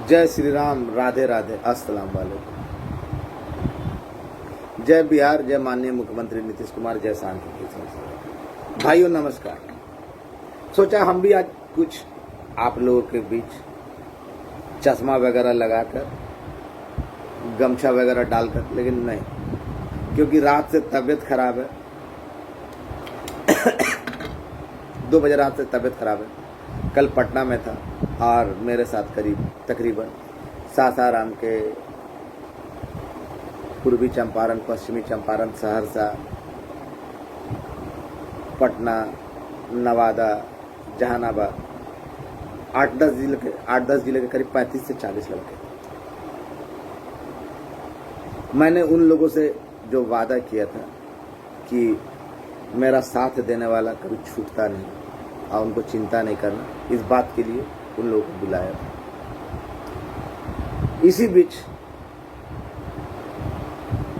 जय श्री राम, राधे राधे, अस्सलाम वालेकुम। जय बिहार, जय माननीय मुख्यमंत्री नीतीश कुमार, जय शांति। भाइयों नमस्कार। सोचा हम भी आज कुछ आप लोगों के बीच चश्मा वगैरह लगाकर, गमछा वगैरह डालकर, लेकिन नहीं, क्योंकि रात से तबीयत खराब है। 2 बजे रात से तबीयत खराब है। कल पटना में था और मेरे साथ तकरीबन सासाराम के, पूर्वी चंपारण, पश्चिमी चंपारण, सहरसा, पटना, नवादा, जहानाबाद, 8-10 जिले के करीब 35 से 40 लड़के। मैंने उन लोगों से जो वादा किया था कि मेरा साथ देने वाला कभी छूटता नहीं और उनको चिंता नहीं करना, इस बात के लिए उन लोगों को बुलाया था। इसी बीच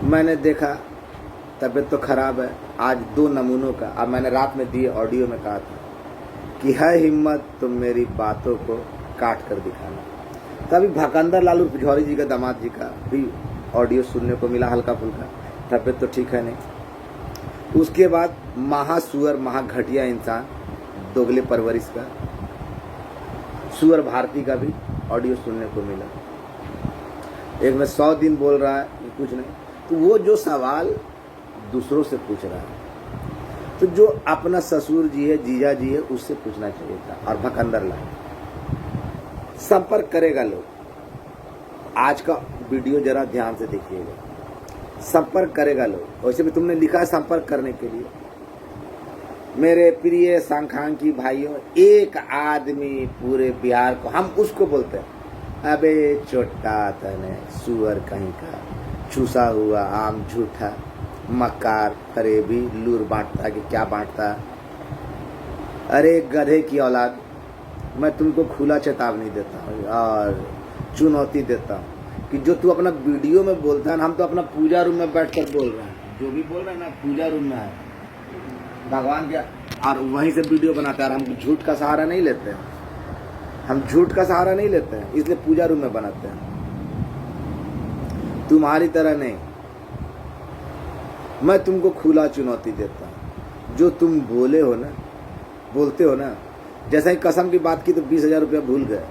मैंने देखा तबीयत तो खराब है। आज 2 नमूनों का, अब मैंने रात में दिए ऑडियो में कहा था कि है हिम्मत तो मेरी बातों को काट कर दिखाना। तभी भकंदर लालू पिछौरी जी का, दामाद जी का भी ऑडियो सुनने को मिला, हल्का फुल्का। तबीयत तो ठीक है नहीं। उसके बाद महासुअर, महाघटिया इंसान, दोगले परवरिश का सुअर भारती का भी ऑडियो सुनने को मिला। एक में 100 दिन बोल रहा है कि कुछ नहीं, तो वो जो सवाल दूसरों से पूछ रहा है, तो जो अपना ससुर जी है, जीजा जी है, उससे पूछना चाहिए था। और भकंदर लाल संपर्क करेगा लोग। आज का वीडियो जरा ध्यान से देखिएगा। संपर्क करेगा लोग। वैसे भी तुमने लिखा है संपर्क करने के लिए। मेरे प्रिय सांख्यांकी भाइयों, एक आदमी पूरे बिहार को, हम उसको बोलते हैं, अबे चोटा तने सुअर कहीं का, चूसा हुआ आम झूठा, मक्कार फरेबी, लूर बांटता कि क्या बांटता। अरे गधे की औलाद, मैं तुमको खुला चेतावनी देता हूँ और चुनौती देता हूँ कि जो तू अपना वीडियो में बोलता है ना, हम तो अपना पूजा रूम में बैठकर बोल रहे हैं। जो भी बोल रहे हैं ना, पूजा रूम में है भगवान के, और वहीं से वीडियो बनाते हैं। और हम झूठ का सहारा नहीं लेते हैं, हम झूठ का सहारा नहीं लेते हैं, इसलिए पूजा रूम में बनाते हैं। तुम्हारी तरह नहीं, मैं तुमको खुला चुनौती देता हूँ। जो तुम बोले हो ना, बोलते हो ना, जैसे ही कसम की बात की तो 20,000 रुपया भूल गए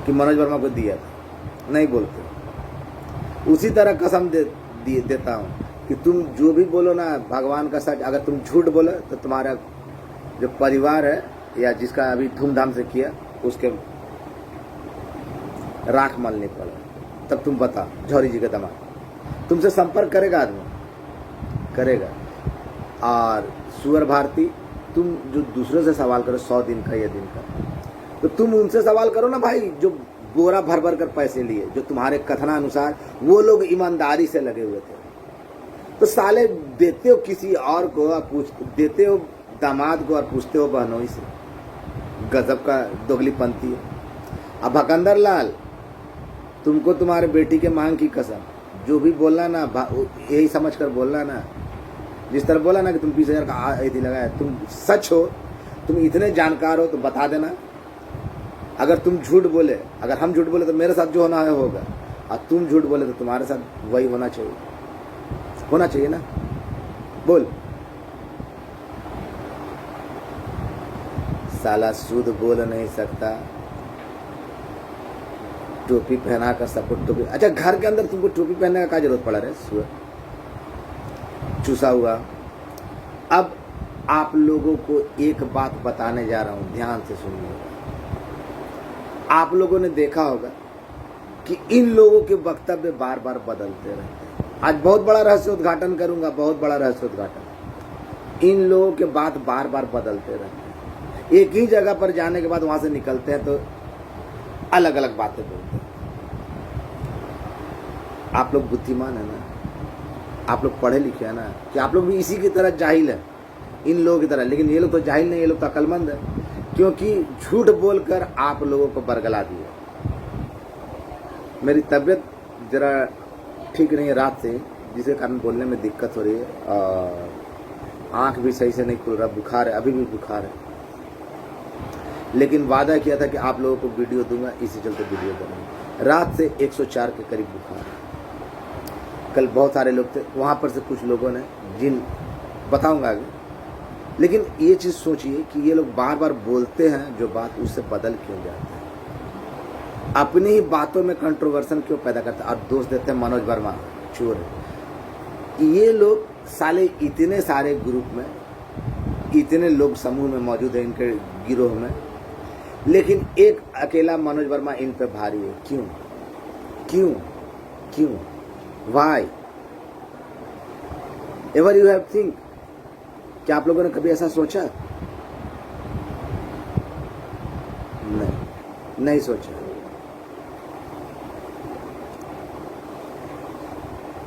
कि मनोज वर्मा को दिया था, नहीं बोलते। उसी तरह कसम देता हूँ कि तुम जो भी बोलो ना, भगवान का सच, अगर तुम झूठ बोलो तो तुम्हारा जो परिवार है या जिसका अभी धूमधाम से किया, उसके राख मलनी पड़े। तब तुम बता, जौहरी जी का दामाद तुमसे संपर्क करेगा, आदमी करेगा। और सुअर भारती, तुम जो दूसरों से सवाल करो 100 दिन का या दिन का, तो तुम उनसे सवाल करो ना भाई, जो बोरा भर भर कर पैसे लिए, जो तुम्हारे कथनानुसार वो लोग ईमानदारी से लगे हुए थे। तो साले देते हो किसी और को और देते हो दामाद को और पूछते हो बहनोई से। गजब का दोगलीपंथी है। अब भकंदर लाल, तुमको तुम्हारे बेटी के मांग की कसम, जो भी बोलना ना, यही समझ कर बोलना ना। जिस तरह बोला ना कि तुम 20,000 का आईडी लगाया, तुम सच हो, तुम इतने जानकार हो तो बता देना। अगर तुम झूठ बोले, अगर हम झूठ बोले तो मेरे साथ जो होना है होगा, और तुम झूठ बोले तो तुम्हारे साथ वही होना चाहिए ना। बोल। साला शुद्ध बोल नहीं सकता, टोपी पहना कर सबको टोपी। अच्छा, घर के अंदर तुमको टोपी पहनने का क्या जरूरत पड़ा रहा है? चूसा हुआ। अब आप लोगों को एक बात बताने जा रहा हूं, ध्यान से सुनिएगा। आप लोगों ने देखा होगा कि इन लोगों के वक्तव्य बार बार बदलते रहते हैं। आज बहुत बड़ा रहस्य उद्घाटन करूंगा, बहुत बड़ा रहस्य उद्घाटन। इन लोगों के बात बार बार बदलते रहते हैं। एक ही जगह पर जाने के बाद वहां से निकलते हैं तो अलग अलग बातें बोलते हैं। आप लोग बुद्धिमान है ना, आप लोग पढ़े लिखे हैं ना, कि आप लोग भी इसी की तरह जाहिल है, इन लोगों की तरह। लेकिन ये लोग तो जाहिल नहीं, ये लोग तो अक्लमंद है, क्योंकि झूठ बोलकर आप लोगों को बरगला दिया। मेरी तबीयत जरा ठीक नहीं है रात से, जिसके कारण बोलने में दिक्कत हो रही है, और आंख भी सही से नहीं खुल रहा, बुखार है, अभी भी बुखार है। लेकिन वादा किया था कि आप लोगों को वीडियो दूंगा, इसी चलते वीडियो करूँगा। रात से 104 के करीब बुखार। कल बहुत सारे लोग थे वहाँ पर से, कुछ लोगों ने, जिन बताऊंगा आगे, लेकिन ये चीज़ सोचिए कि ये लोग बार बार बोलते हैं जो बात, उससे बदल क्यों जाते हैं, अपनी ही बातों में कंट्रोवर्सन क्यों पैदा करते हैं और दोष देते हैं मनोज वर्मा चोर है। ये लोग साले इतने सारे ग्रुप में, इतने लोग समूह में मौजूद है इनके गिरोह में, लेकिन एक अकेला मनोज वर्मा इन पे भारी है। क्यों क्यों क्यों? Why ever you have think? क्या आप लोगों ने कभी ऐसा सोचा? नहीं सोचा।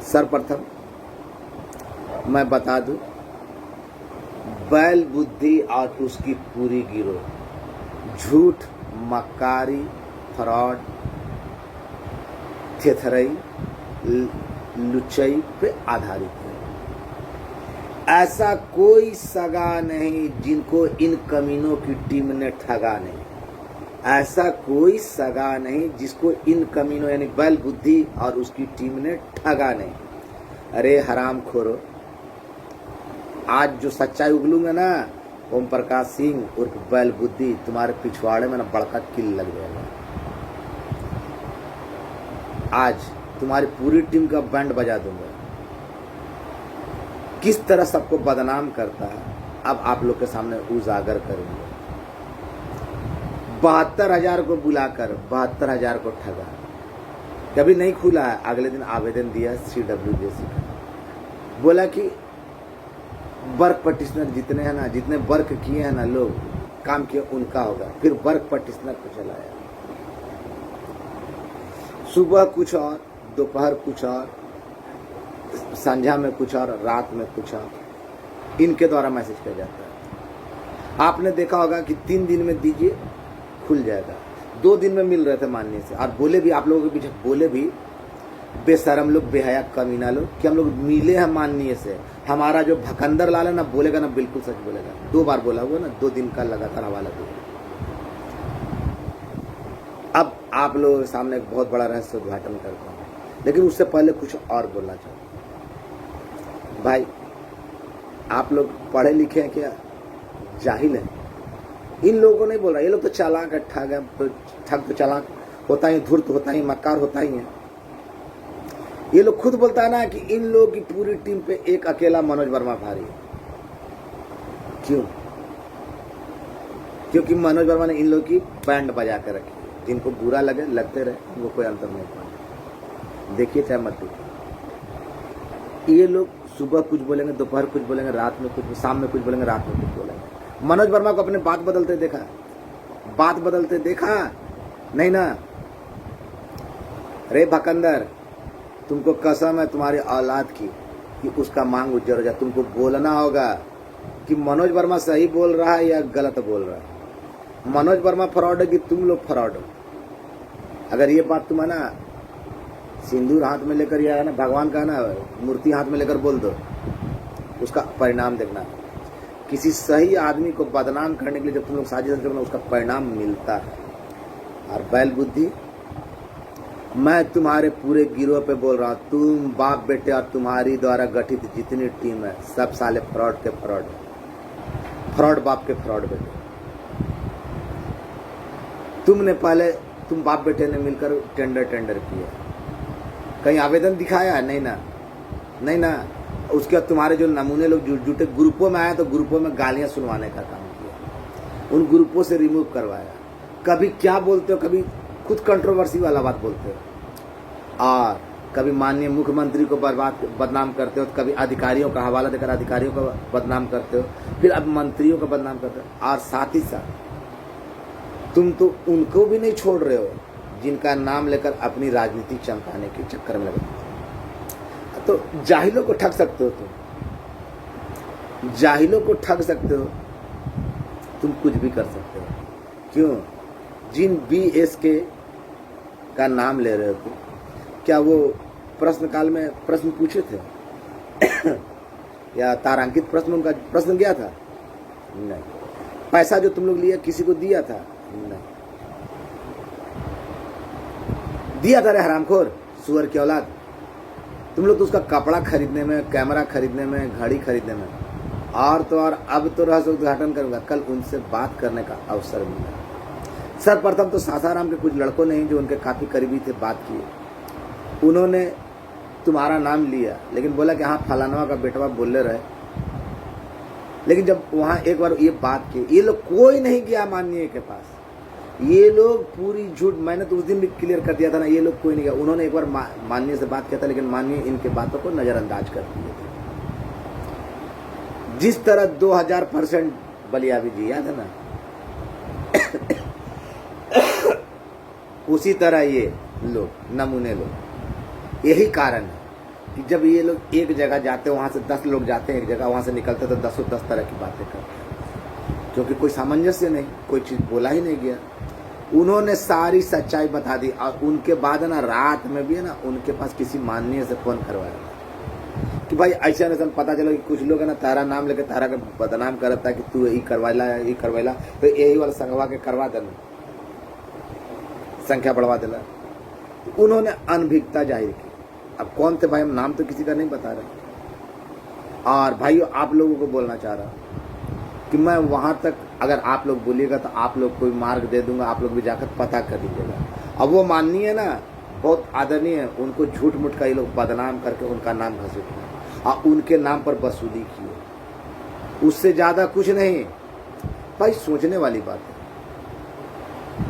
सर्वप्रथम मैं बता दूं, बैल बुद्धि और उसकी पूरी गिरोह झूठ, मक्कारी, फ्रॉड, थेथरई, लुच्चई पे आधारित है। ऐसा कोई सगा नहीं जिनको इन कमीनों की टीम ने ठगा नहीं। ऐसा कोई सगा नहीं जिसको इन कमीनों यानी बैल बुद्धि और उसकी टीम ने ठगा नहीं। अरे हराम खोरो, आज जो सच्चाई उगलूंगा ना, ओम प्रकाश सिंह उर्फ बैल बुद्धि, तुम्हारे पिछवाड़े में ना बड़का किल लग जाएगा। आज तुम्हारी पूरी टीम का बैंड बजा दूंगा। किस तरह सबको बदनाम करता है अब आप लोग के सामने उजागर करेंगे। 72,000 को बुलाकर 72,000 को ठगा। कभी नहीं खुला है, अगले दिन आवेदन दिया CWJC का, बोला कि वर्क पटिशनर जितने हैं ना, जितने वर्क किए हैं ना लोग, काम किए, उनका होगा। फिर वर्क पटिशनर को चलाया। सुबह कुछ और, दोपहर कुछ और, संध्या में कुछ और, रात में कुछ और, इनके द्वारा मैसेज किया जाता है। आपने देखा होगा कि 3 दिन में दीजिए खुल जाएगा। 2 दिन में मिल रहे थे माननीय से, और बोले भी आप लोगों के पीछे, बोले भी बेशरम लोग, बेहया कमीना लोग कि हम लोग मिले हैं माननीय से। हमारा जो भकंदर लाल है ना, बोलेगा ना, बिल्कुल सच बोलेगा। 2 बार बोला हुआ ना, 2 दिन का लगातार हवाला दिया। अब आप लोगों के सामने एक बहुत बड़ा रहस्य उद्घाटन करता हूँ, लेकिन उससे पहले कुछ और बोलना चाहूँ। भाई आप लोग पढ़े लिखे हैं क्या? जाहिल है। इन लोगों को नहीं बोल रहा, ये लोग तो चालाक है, ठग है। तो ठग तो चालाक होता ही, धूर्त होता ही, मक्कार होता ही है। ये लोग खुद बोलता है ना कि इन लोगों की पूरी टीम पे एक अकेला मनोज वर्मा भारी है। क्यों? क्योंकि मनोज वर्मा ने इन लोगों की बैंड बजा कर रखी है। जिनको बुरा लगे लगते रहे, वो कोई अंतर नहीं पड़ा। देखिए चाहे मत देखिए, ये लोग सुबह कुछ बोलेंगे, दोपहर कुछ बोलेंगे, रात में कुछ, शाम में कुछ बोलेंगे, रात में कुछ बोलेंगे। मनोज वर्मा को अपने बात बदलते देखा? बात बदलते देखा नहीं ना? रे भकंदर, तुमको कसम है तुम्हारी औलाद की कि उसका मांग उज्जर हो जाए। तुमको बोलना होगा कि मनोज वर्मा सही बोल रहा है या गलत बोल रहा है। मनोज वर्मा फ्रॉड है कि तुम लोग फ्रॉड हो। अगर ये बात तुम है ना, सिंदूर हाथ में लेकर, या ना भगवान का ना मूर्ति हाथ में लेकर बोल दो, उसका परिणाम देखना। किसी सही आदमी को बदनाम करने के लिए जब तुम लोग साजिश करते हो, उसका परिणाम मिलता है। और बैल बुद्धि, मैं तुम्हारे पूरे गिरोह पे बोल रहा हूँ, तुम बाप बेटे और तुम्हारी द्वारा गठित जितनी टीम है, सब साले फ्रॉड के फ्रॉड है। फ्रॉड बाप के फ्रॉड बेटे। तुमने पहले, तुम बाप बेटे ने मिलकर टेंडर किया, कहीं आवेदन दिखाया? नहीं ना, नहीं ना। उसके बाद तुम्हारे जो नमूने लोग जुटे ग्रुपों में आए, तो ग्रुपों में गालियां सुनवाने का काम किया, उन ग्रुपों से रिमूव करवाया। कभी क्या बोलते हो, कभी खुद कंट्रोवर्सी वाला बात बोलते हो, और कभी माननीय मुख्यमंत्री को बदनाम करते हो, तो कभी अधिकारियों का हवाला देकर अधिकारियों को बदनाम करते हो, फिर अब मंत्रियों को बदनाम करते हो। और साथ ही साथ तुम तो उनको भी नहीं छोड़ रहे हो जिनका नाम लेकर अपनी राजनीति चमकाने के चक्कर में लगे। तो जाहिलों को ठग सकते हो तुम, जाहिलों को ठग सकते हो तुम, कुछ भी कर सकते हो। क्यों? जिन BSK का नाम ले रहे हो तुम, क्या वो प्रश्न काल में प्रश्न पूछे थे या तारांकित प्रश्न, उनका प्रश्न गया था? नहीं। पैसा जो तुम लोग लिए किसी को दिया था? नहीं। दिया था रे हरामखोर, सुअर की औलाद। तुम लोग तो उसका कपड़ा खरीदने में, कैमरा खरीदने में, घड़ी खरीदने में, और तो और अब तो रहस्य उद्घाटन करूंगा। कल उनसे बात करने का अवसर मिला। सर्वप्रथम तो सासाराम के कुछ लड़कों ने जो उनके काफी करीबी थे बात किए। उन्होंने तुम्हारा नाम लिया, लेकिन बोला कि हाँ फलानवा का बेटवा बोले रहे। लेकिन जब वहां एक बार ये बात की, ये लोग कोई नहीं गया माननीय के पास। ये लोग पूरी झूठ, मैंने तो उस दिन भी क्लियर कर दिया था ना, ये लोग कोई नहीं गया। उन्होंने एक बार माननीय से बात किया था, लेकिन माननीय इनके बातों को नजरअंदाज कर दिए थे। जिस तरह 2000% बलियाबी जी, याद है ना, उसी तरह ये लोग नमूने लोग। यही कारण है कि जब ये लोग एक जगह जाते हैं, वहां से 10 लोग जाते हैं एक जगह, वहां से निकलते तो 10 तरह की बातें करते हैं, क्योंकि कोई सामंजस्य नहीं, कोई चीज बोला ही नहीं गया। उन्होंने सारी सच्चाई बता दी। और उनके बाद है ना, रात में भी है ना, उनके पास किसी माननीय से फोन करवाया कि भाई ऐसा ना पता चलो कि कुछ लोग है ना तारा नाम लेके तारा का बदनाम करता है कि तू यही करवाइला, तो यही वाला संगवा के करवा देना, संख्या बढ़वा देना। उन्होंने अनभिज्ञता जाहिर की। अब कौन थे भाई, हम नाम तो किसी का नहीं बता रहे। और भाइयों, आप लोगों को बोलना चाह रहा कि मैं वहां तक, अगर आप लोग बोलिएगा तो आप लोग कोई मार्ग दे दूंगा, आप लोग भी जाकर पता कर लीजिएगा। अब वो माननीय है ना, बहुत आदरणीय है, उनको झूठ मूठ का ये लोग बदनाम करके उनका नाम घसीटे और उनके नाम पर वसूली किए। उससे ज्यादा कुछ नहीं। भाई सोचने वाली बात है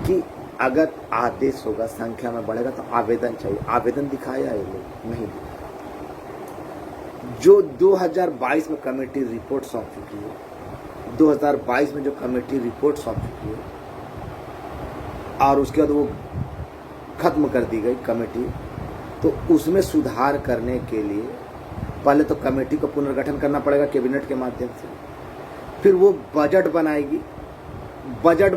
कि अगर आदेश होगा, संख्या में बढ़ेगा तो आवेदन चाहिए। आवेदन दिखाया ये लोग नहीं दिखाया। जो 2022 में कमेटी रिपोर्ट सौंप चुकी है, 2022 में जो कमेटी रिपोर्ट सौंप चुकी है और उसके बाद वो खत्म कर दी गई कमेटी, तो उसमें सुधार करने के लिए पहले तो कमेटी को पुनर्गठन करना पड़ेगा कैबिनेट के माध्यम से। फिर वो बजट बनाएगी। बजट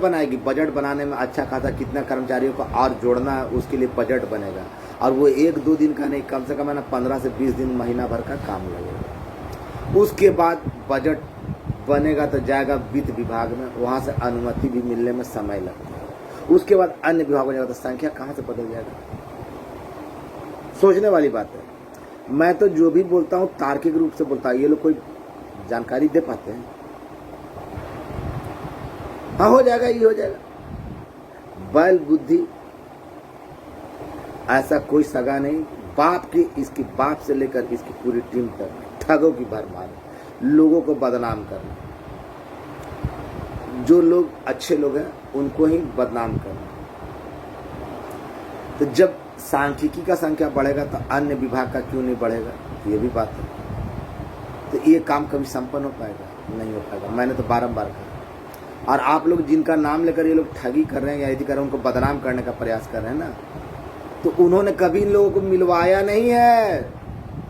बनाने में अच्छा खासा कितना कर्मचारियों को और जोड़ना है, उसके लिए बजट बनेगा। और वो 1-2 दिन का नहीं, कम से कम ना 15 से 20 दिन, महीना भर का काम लगेगा। उसके बाद बजट बनेगा तो जाएगा वित्त विभाग में, वहां से अनुमति भी मिलने में समय लगता है। उसके बाद अन्य विभाग हो जाएगा, तो संख्या कहां से बदल जाएगा। सोचने वाली बात है। मैं तो जो भी बोलता हूं तार्किक रूप से बोलता हूं। ये लोग कोई जानकारी दे पाते हैं? हाँ हो जाएगा, ये हो जाएगा। बैल बुद्धि ऐसा कोई सगा नहीं। बाप की, इसकी बाप से लेकर इसकी पूरी टीम तक ठगों की भरमार, लोगों को बदनाम करना। जो लोग अच्छे लोग हैं उनको ही बदनाम करना। तो जब सांख्यिकी का संख्या बढ़ेगा तो अन्य विभाग का क्यों नहीं बढ़ेगा, ये भी बात है। तो ये काम कभी संपन्न हो पाएगा? नहीं हो पाएगा। मैंने तो बारंबार कहा। और आप लोग जिनका नाम लेकर ये लोग ठगी कर रहे हैं या यदि कर रहे हैं, उनको बदनाम करने का प्रयास कर रहे हैं ना, तो उन्होंने कभी इन लोगों को मिलवाया नहीं है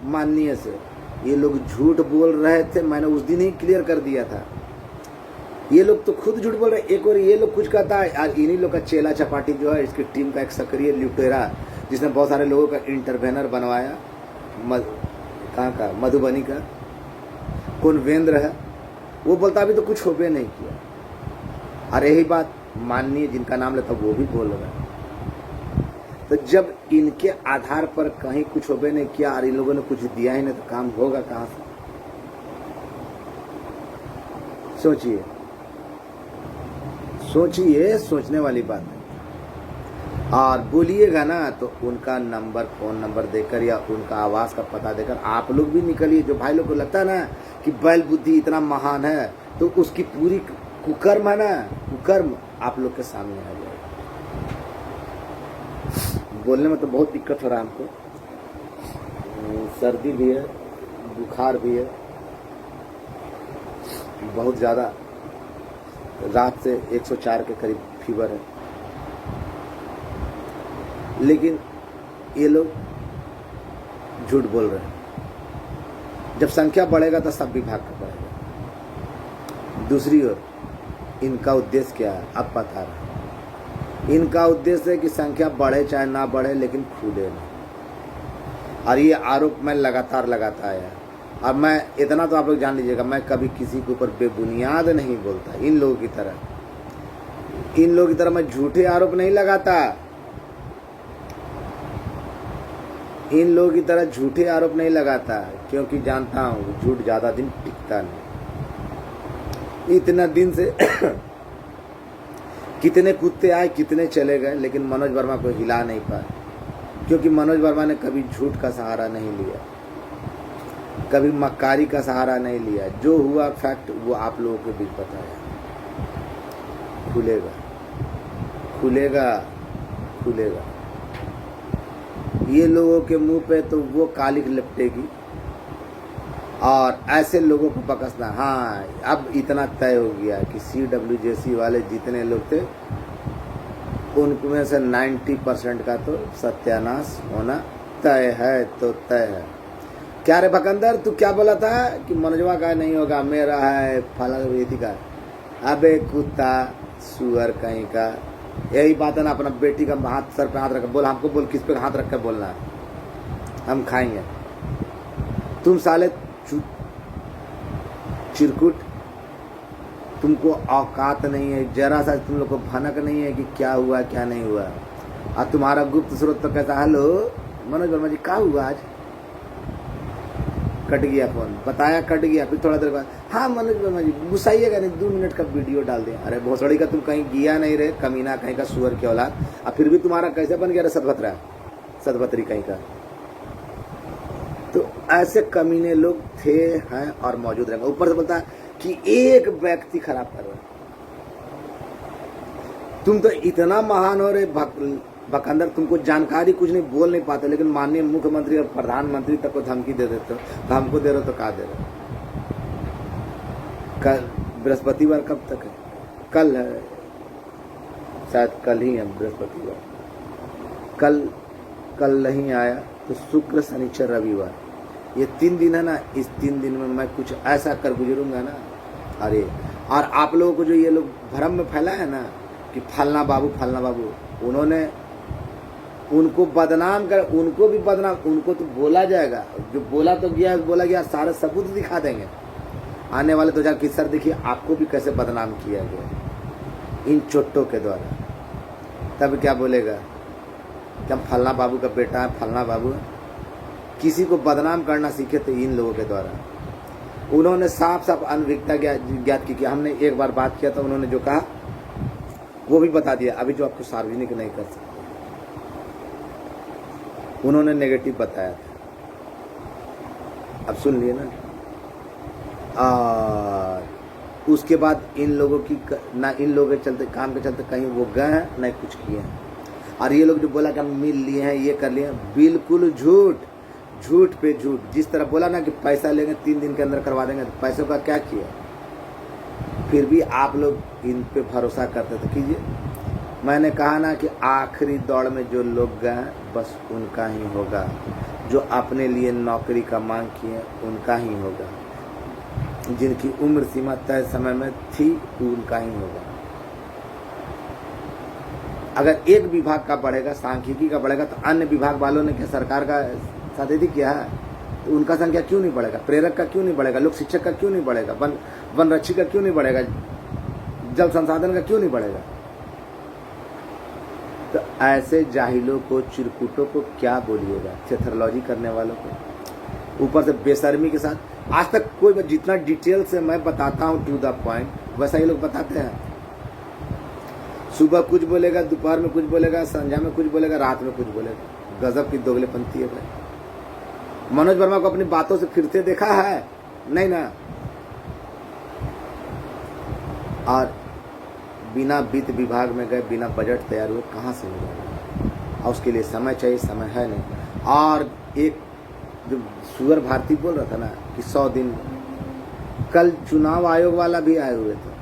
माननीय से। ये लोग झूठ बोल रहे थे, मैंने उस दिन ही क्लियर कर दिया था। ये लोग तो खुद झूठ बोल रहे। एक और ये लोग कुछ कहता है, और इन्हीं लोग का चेला चपाटी जो है, इसकी टीम का एक सक्रिय लुटेरा जिसने बहुत सारे लोगों का इंटरवेनर बनवाया, कहाँ का, मधुबनी का कुलवेंद्र है, वो बोलता अभी तो कुछ होबे नहीं किया। और यही बात माननीय जिनका नाम लेता वो भी बोल रहा है। तो जब इनके आधार पर कहीं कुछ होबे नहीं किया और इन लोगों ने कुछ दिया ही नहीं, तो काम होगा कहां से? सोचिए, सोचने वाली बात है। और बोलिएगा ना तो उनका नंबर, फोन नंबर देकर या उनका आवाज का पता देकर आप लोग भी निकलिए। जो भाई लोग को लगता है ना कि बैल बुद्धि इतना महान है, तो उसकी पूरी कुकर्म है ना, कुकर्म आप लोग के सामने आ जाएगा। बोलने में तो बहुत दिक्कत हो रहा है हमको। सर्दी भी है, बुखार भी है, बहुत ज़्यादा। रात से 104 के करीब फीवर है। लेकिन ये लोग झूठ बोल रहे हैं। जब संख्या बढ़ेगा तो सब विभाग का बढ़ेगा। दूसरी ओर इनका उद्देश्य क्या है अब पता रहा। इनका उद्देश्य है कि संख्या बढ़े चाहे ना बढ़े, लेकिन फूले नहीं। और ये आरोप मैं लगातार लगाता आया। अब मैं इतना तो आप लोग जान लीजिएगा, मैं कभी किसी के ऊपर बेबुनियाद नहीं बोलता इन लोगों की तरह। इन लोगों की तरह मैं झूठे आरोप नहीं लगाता, इन लोगों की तरह झूठे आरोप नहीं लगाता, क्योंकि जानता हूं झूठ ज्यादा दिन टिकता नहीं। इतना दिन से कितने कुत्ते आए कितने चले गए, लेकिन मनोज वर्मा को हिला नहीं पाए, क्योंकि मनोज वर्मा ने कभी झूठ का सहारा नहीं लिया, कभी मक्कारी का सहारा नहीं लिया। जो हुआ फैक्ट वो आप लोगों के बीच बताया। खुलेगा खुलेगा खुलेगा। ये लोगों के मुंह पे तो वो कालिक लिपटेगी, और ऐसे लोगों को बकसना। हाँ, अब इतना तय हो गया कि CWJC वाले जितने लोग थे उनमें से 90% का तो सत्यानाश होना तय है, तो तय है। क्या रे भकंदर, तू क्या बोला था कि मनोजवा का नहीं होगा, मेरा है, फला वेदी का। अबे कुत्ता सुअर कहीं का, यही बात है ना। अपना बेटी का हाथ सर पे हाथ रख बोल, हमको बोल किस पे हाथ रख कर बोलना है, हम खाएंगे। तुम साले चिरकुट, तुमको औकात नहीं है, जरा सा तुम लोग को भनक नहीं है कि क्या हुआ क्या नहीं हुआ। और तुम्हारा गुप्त स्रोत तो कहता, हेलो मनोज वर्मा जी क्या हुआ आज? कट गया फोन, बताया कट गया। फिर थोड़ा देर बाद, हाँ मनोज वर्मा जी गुस्साइएगा नहीं, 2 मिनट का वीडियो डाल दिया। अरे भोसड़ी का तुम कहीं गया नहीं रे कमीना, कहीं का सुअर की औलाद। अब फिर भी तुम्हारा कैसे बन गया रे सतभतरा, सतभतरी कहीं का। तो ऐसे कमीने लोग थे, हैं और मौजूद रहेंगे। ऊपर से बोलता है कि एक व्यक्ति खराब कर रहा है। तुम तो इतना महान हो रहे भकंदर, तुमको जानकारी कुछ नहीं, बोल नहीं पाते, लेकिन माननीय मुख्यमंत्री और प्रधानमंत्री तक को धमकी दे देते हो। तो हमको दे रहे हो तो क्या दे रहे हो? कल बृहस्पतिवार कब तक है? कल है शायद, कल ही है बृहस्पतिवार। कल नहीं आया तो शुक्र शनिचर रविवार, ये 3 दिन है ना। इस 3 दिन में मैं कुछ ऐसा कर गुजरूंगा ना। अरे, और आप लोगों को जो ये लोग भ्रम में फैला है ना कि फलना बाबू, उन्होंने उनको बदनाम कर, उनको भी बदनाम, उनको तो बोला जाएगा। जो बोला तो गया, बोला गया, सारे सबूत दिखा देंगे। आने वाले 2021 सर देखिए आपको भी कैसे बदनाम किया गया इन चोट्टों के द्वारा। तब क्या बोलेगा कि हम फलना बाबू का बेटा है, फलना बाबू। किसी को बदनाम करना सीखे तो इन लोगों के द्वारा। उन्होंने साफ साफ अनभिज्ञता ज्ञात की कि हमने एक बार बात किया था, उन्होंने जो कहा वो भी बता दिया, अभी जो आपको सार्वजनिक नहीं कर सकते। उन्होंने नेगेटिव बताया था, अब सुन लिए ना। और उसके बाद इन लोगों की ना, इन लोगों के चलते, काम के चलते कहीं वो गए हैं ना कुछ किए हैं। और ये लोग जो बोला कि हम मिल लिए हैं, ये कर लिए हैं, बिल्कुल झूठ, झूठ पे झूठ। जिस तरह बोला ना कि पैसा लेंगे 3 दिन के अंदर करवा देंगे, तो पैसों का क्या किया? फिर भी आप लोग इन पे भरोसा करते थे। कीजिए, मैंने कहा ना कि आखिरी दौड़ में जो लोग गए बस उनका ही होगा, जो अपने लिए नौकरी का मांग किए उनका ही होगा, जिनकी उम्र सीमा तय समय में थी उनका ही होगा। अगर एक विभाग का बढ़ेगा, सांख्यिकी का बढ़ेगा, तो अन्य विभाग वालों ने क्या सरकार का साथ यदि किया है तो उनका संख्या क्यों नहीं बढ़ेगा? प्रेरक का क्यों नहीं बढ़ेगा? लोक शिक्षक का क्यों नहीं बढ़ेगा? वन रक्षी का क्यों नहीं बढ़ेगा? जल संसाधन का क्यों नहीं बढ़ेगा? तो ऐसे जाहिलों को, चिरकुटों को क्या बोलिएगा, थेथरोलॉजी करने वालों को, ऊपर से बेशर्मी के साथ। आज तक कोई, जितना डिटेल से मैं बताता हूँ टू द पॉइंट, वैसा ये लोग बताते हैं। सुबह कुछ बोलेगा, दोपहर में कुछ बोलेगा, संध्या में कुछ बोलेगा, रात में कुछ बोलेगा। गजब की दोगलेपंथी है भाई। मनोज वर्मा को अपनी बातों से फिरते देखा है? नहीं ना। और बिना वित्त विभाग में गए, बिना बजट तैयार हुए कहाँ से मिलेगा? और उसके लिए समय चाहिए, समय है नहीं। और एक जो सुअर भारती बोल रहा था ना कि 100 दिन, कल चुनाव आयोग वाला भी आए हुए थे,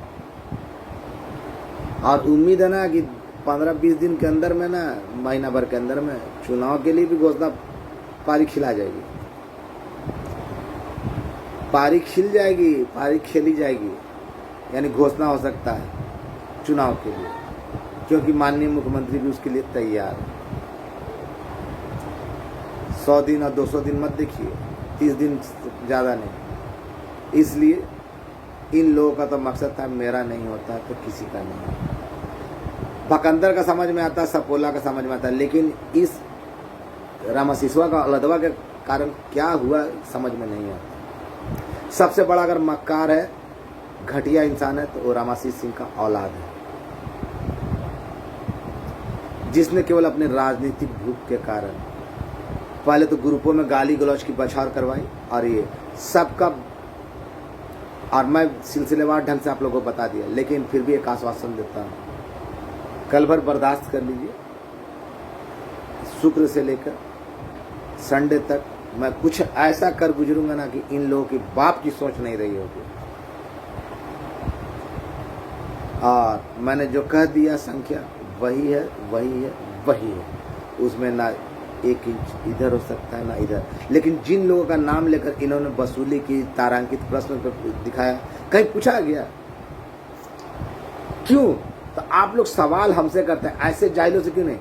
और उम्मीद है ना कि 15-20 दिन के अंदर में ना, महीना भर के अंदर में चुनाव के लिए भी घोषणा पारी खिला जाएगी, पारी खिल जाएगी, पारी खेली जाएगी, यानी घोषणा हो सकता है चुनाव के लिए, क्योंकि माननीय मुख्यमंत्री भी उसके लिए तैयार है। 100 दिन और 200 दिन मत देखिए, 30 दिन ज़्यादा नहीं। इसलिए इन लोगों का तो मकसद था मेरा नहीं होता तो किसी का नहीं। भकंदर का समझ में आता है, सपोला का समझ में आता है, लेकिन इस रामाशीसवा का लदवा के कारण क्या हुआ समझ में नहीं आता। सबसे बड़ा अगर मक्कार है, घटिया इंसान है, तो वो रामाशीष सिंह का औलाद है, जिसने केवल अपने राजनीतिक भूख के कारण पहले तो ग्रुपों में गाली गलौज की बछार करवाई, और ये सबका, और मैं सिलसिलेवार ढंग से आप लोगों को बता दिया, लेकिन फिर भी एक आश्वासन देता हूँ, कल भर बर्दाश्त कर लीजिए। शुक्र से लेकर संडे तक मैं कुछ ऐसा कर गुजरूंगा ना कि इन लोगों की बाप की सोच नहीं रही होगी। और मैंने जो कह दिया संख्या वही है, वही है, वही है, उसमें ना 1 इंच इधर हो सकता है ना इधर। लेकिन जिन लोगों का नाम लेकर इन्होंने वसूली की, तारांकित प्रश्न पर दिखाया, कहीं पूछा गया क्यों? तो आप लोग सवाल हमसे करते हैं, ऐसे जाहिलों से क्यों नहीं?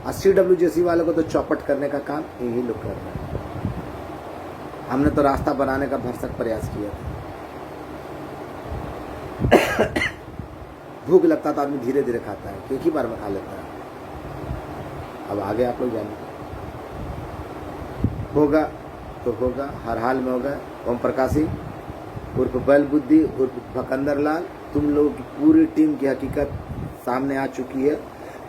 और CWJC वालों को तो चौपट करने का काम यही लोग कर रहे हैं। हमने तो रास्ता बनाने का भरसक प्रयास किया था। भूख लगता तो आदमी धीरे धीरे खाता है, एक ही बार में खा लेता है। अब आगे आप लोग जानिए, होगा तो होगा, हर हाल में होगा। ओम प्रकाशी उर्फ बैल बुद्धि उर्फ भकंदर लाल, तुम लोगों की पूरी टीम की हकीकत सामने आ चुकी है।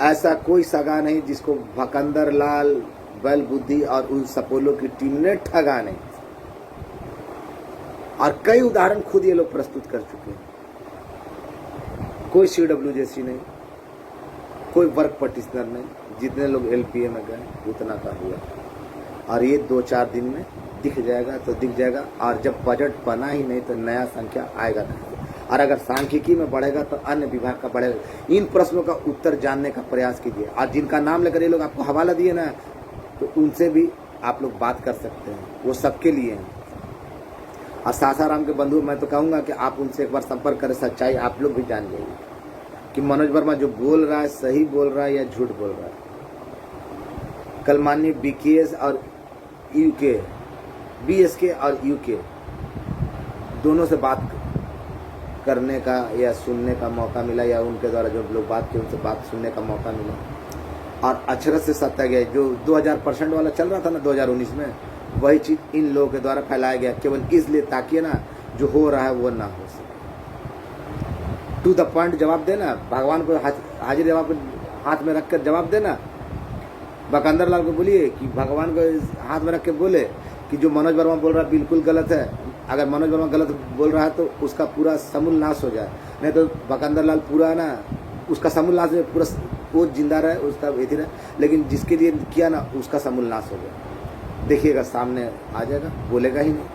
ऐसा कोई सगा नहीं जिसको भकंदर लाल, बैल बुद्धि और उन सपोलो की टीम ने ठगा नहीं, और कई उदाहरण खुद ये लोग प्रस्तुत कर चुके हैं। कोई CWJC नहीं, कोई वर्क पटिशनर नहीं, जितने लोग LPA में गए उतना का हुआ, और ये 2-4 दिन में दिख जाएगा तो दिख जाएगा। और जब बजट बना ही नहीं तो नया संख्या आएगा नहीं, और अगर सांख्यिकी में बढ़ेगा तो अन्य विभाग का बढ़ेगा। इन प्रश्नों का उत्तर जानने का प्रयास कीजिए, और जिनका नाम लेकर ये लोग आपको हवाला दिए ना, तो उनसे भी आप लोग बात कर सकते हैं, वो सबके लिए हैं। और सासाराम के बंधु, मैं तो कहूँगा कि आप उनसे एक बार संपर्क करें, सच्चाई आप लोग भी जान जाइए कि मनोज वर्मा जो बोल रहा है सही बोल रहा है या झूठ बोल रहा है। कल माननीय BKS और UK, BSK और UK दोनों से बात करने का या सुनने का मौका मिला, या उनके द्वारा जो लोग बात किए उनसे बात सुनने का मौका मिला, और अक्षरशः से सत्य गया। जो 2000% वाला चल रहा था ना 2019 में, वही चीज इन लोगों के द्वारा फैलाया गया, केवल इसलिए ताकि ना जो हो रहा है वो ना हो सके। टू द पॉइंट जवाब देना, भगवान को हाजिर जवाब हाथ में रखकर जवाब देना। भकंदर लाल को बोलिए कि भगवान को हाथ में रख के बोले कि जो मनोज वर्मा बोल रहा है बिल्कुल गलत है। अगर मनोज वर्मा गलत बोल रहा है तो उसका पूरा समूल नाश हो जाए, नहीं तो भकंदर लाल पूरा ना उसका समूल नाश हो, पूरा वो जिंदा रहे, उसका एथी रहे, लेकिन जिसके लिए किया ना उसका समूल नाश हो गया। देखिएगा सामने आ जाएगा, बोलेगा ही नहीं।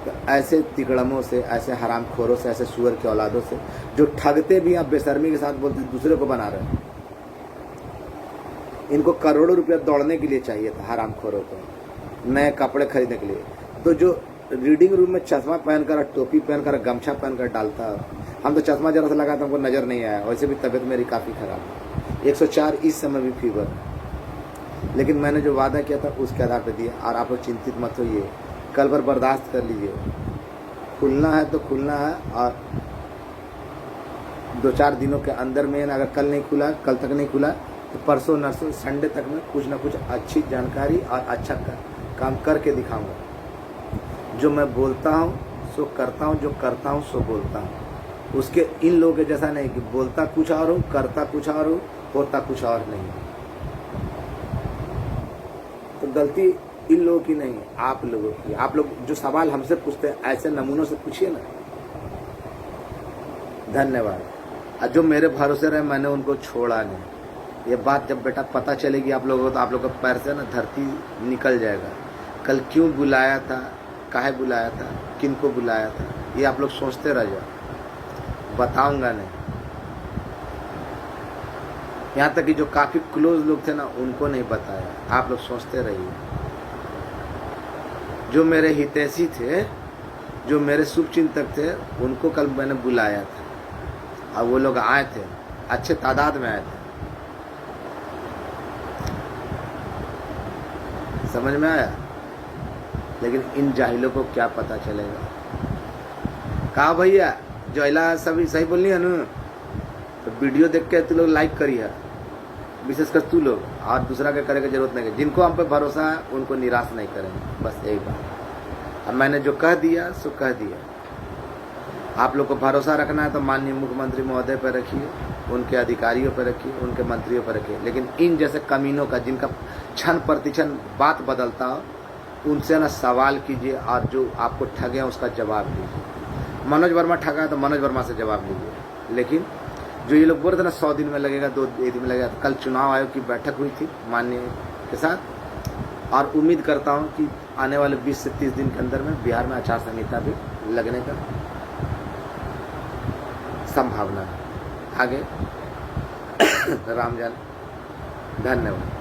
तो ऐसे तिकड़मों से, ऐसे हरामखोरों से, ऐसे सुअर के औलादों से जो ठगते भी आप बेशर्मी के साथ बोलते दूसरे को बना रहे हैं, इनको करोड़ों रुपया दौड़ने के लिए चाहिए था हरामखोरों को, नए कपड़े खरीदने के लिए। तो जो रीडिंग रूम में चश्मा पहनकर, टोपी पहनकर, गमछा पहनकर डालता, हम तो चश्मा जरा सा लगा था हमको नजर नहीं आया। वैसे भी तबीयत मेरी काफ़ी खराब है, 104 इस समय भी फीवर है, लेकिन मैंने जो वादा किया था उसके आधार पर दिया। और आप लोग चिंतित मत होइए, कल भर बर्दाश्त कर लीजिए, खुलना है तो खुलना है। और 2-4 दिनों के अंदर में, अगर कल नहीं खुला, कल तक नहीं खुला, तो परसों नरसों संडे तक में कुछ ना कुछ अच्छी जानकारी और अच्छा काम करके दिखाऊंगा। जो मैं बोलता हूँ सो करता हूँ, जो करता हूँ सो बोलता हूँ। उसके इन लोगों के जैसा नहीं कि बोलता कुछ और हूँ, करता कुछ और हूँ, होता कुछ और नहीं। तो गलती इन लोगों की नहीं, आप लोगों की। आप लोग जो सवाल हमसे पूछते हैं ऐसे नमूनों से पूछिए ना। धन्यवाद। और जो मेरे भरोसे रहे मैंने उनको छोड़ा नहीं। ये बात जब बेटा पता चलेगी आप लोगों को, तो आप लोगों के पैर से ना धरती निकल जाएगा। कल क्यों बुलाया था, काहे बुलाया था, किन को बुलाया था, ये आप लोग सोचते रह जाओ, बताऊंगा नहीं। यहाँ तक कि जो काफ़ी क्लोज लोग थे ना उनको नहीं बताया, आप लोग सोचते रहिए। जो मेरे हितैषी थे, जो मेरे शुभचिंतक थे, उनको कल मैंने बुलाया था और वो लोग आए थे, अच्छे तादाद में आए थे। समझ में आया? लेकिन इन जाहिलों को क्या पता चलेगा। कहा भैया जोइला सभी सही बोलनी है ना, तो वीडियो देख के तू लोग लाइक करी है, विशेषकर तू लोग, और दूसरा के करे की जरूरत नहीं है। जिनको हम पे भरोसा है उनको निराश नहीं करेंगे, बस यही बात। अब मैंने जो कह दिया सो कह दिया। आप लोग को भरोसा रखना है तो माननीय मुख्यमंत्री महोदय पर रखिए, उनके अधिकारियों पर रखिए, उनके मंत्रियों पर रखिए, लेकिन इन जैसे कमीनों का जिनका क्षण प्रतिक्षण बात बदलता हो, उनसे ना सवाल कीजिए, और जो आपको ठगे हैं उसका जवाब दीजिए। मनोज वर्मा ठगा है तो मनोज वर्मा से जवाब लीजिए। लेकिन जो ये लोग बोल रहे थे ना 100 दिन में लगेगा, 2 दिन में लगेगा, कल चुनाव आयोग की बैठक हुई थी माननीय के साथ, और उम्मीद करता हूँ कि आने वाले 20 से 30 दिन के अंदर में बिहार में आचार संहिता भी लगने का संभावना है। आगे राम जान, धन्यवाद।